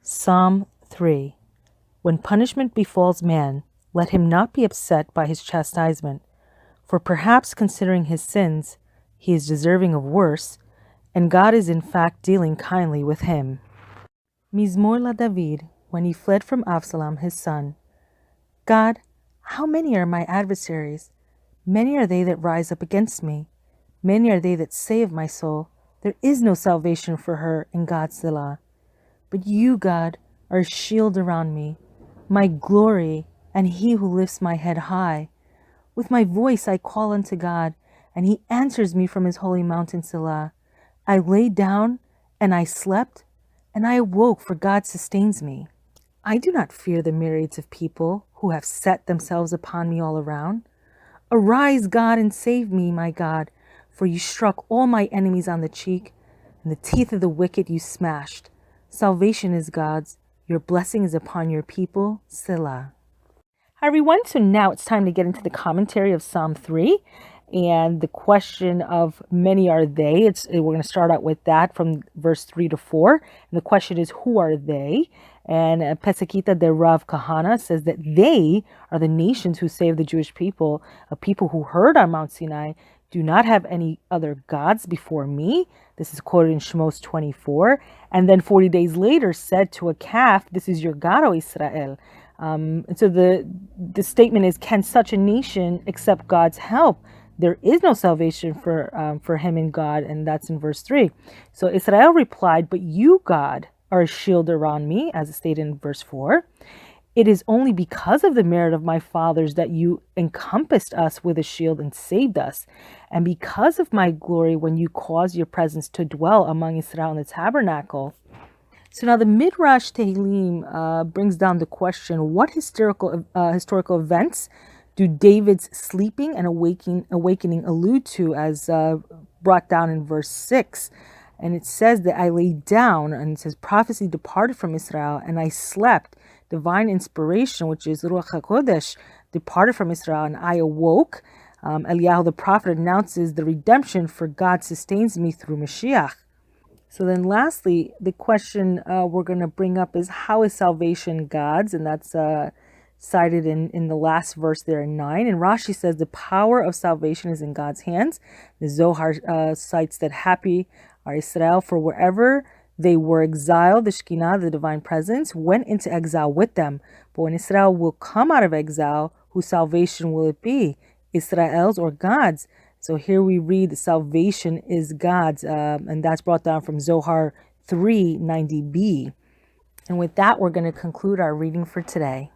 Psalm 3. When punishment befalls man, let him not be upset by his chastisement, for perhaps considering his sins, he is deserving of worse, and God is in fact dealing kindly with him. Mizmor la David, when he fled from Absalom his son. God, how many are my adversaries? Many are they that rise up against me. Many are they that say of my soul, there is no salvation for her in God's Selah. But you, God, are a shield around me, my glory, and he who lifts my head high. With my voice I call unto God, and he answers me from his holy mountain Selah. I lay down, and I slept, and I awoke, for God sustains me. I do not fear the myriads of people who have set themselves upon me all around. Arise, God, and save me, my God, for you struck all my enemies on the cheek, and the teeth of the wicked you smashed. Salvation is God's. Your blessing is upon your people. Selah. Hi, everyone. So now it's time to get into the commentary of Psalm 3 and the question of many are they. We're going to start out with that from verse 3 to 4. And the question is, who are they? And Pesachita de Rav Kahana says that they are the nations who saved the Jewish people, a people who heard on Mount Sinai, do not have any other gods before me. This is quoted in Shemos 24. And then 40 days later said to a calf, this is your God, O Israel. And so the statement is, can such a nation accept God's help? There is no salvation for him in God, and that's in verse 3. So Israel replied, but you, God, are a shield around me, as stated in verse 4. It is only because of the merit of my fathers that you encompassed us with a shield and saved us. And because of my glory, when you caused your presence to dwell among Israel in the tabernacle. So now the Midrash Tehillim brings down the question, what historical events do David's sleeping and awakening allude to, as brought down in verse 6? And it says that I lay down, and it says prophecy departed from Israel, and I slept. Divine inspiration, which is Ruach HaKodesh, departed from Israel, and I awoke. Eliyahu the prophet announces the redemption, for God sustains me through Mashiach. So then lastly, the question we're going to bring up is, how is salvation God's? And that's cited in the last verse there in 9. And Rashi says the power of salvation is in God's hands. The Zohar cites that happy are Israel, for wherever they were exiled, the Shekinah, the divine presence, went into exile with them. But when Israel will come out of exile, whose salvation will it be? Israel's or God's? So here we read the salvation is God's, and that's brought down from Zohar 3:90b. And with that, we're going to conclude our reading for today.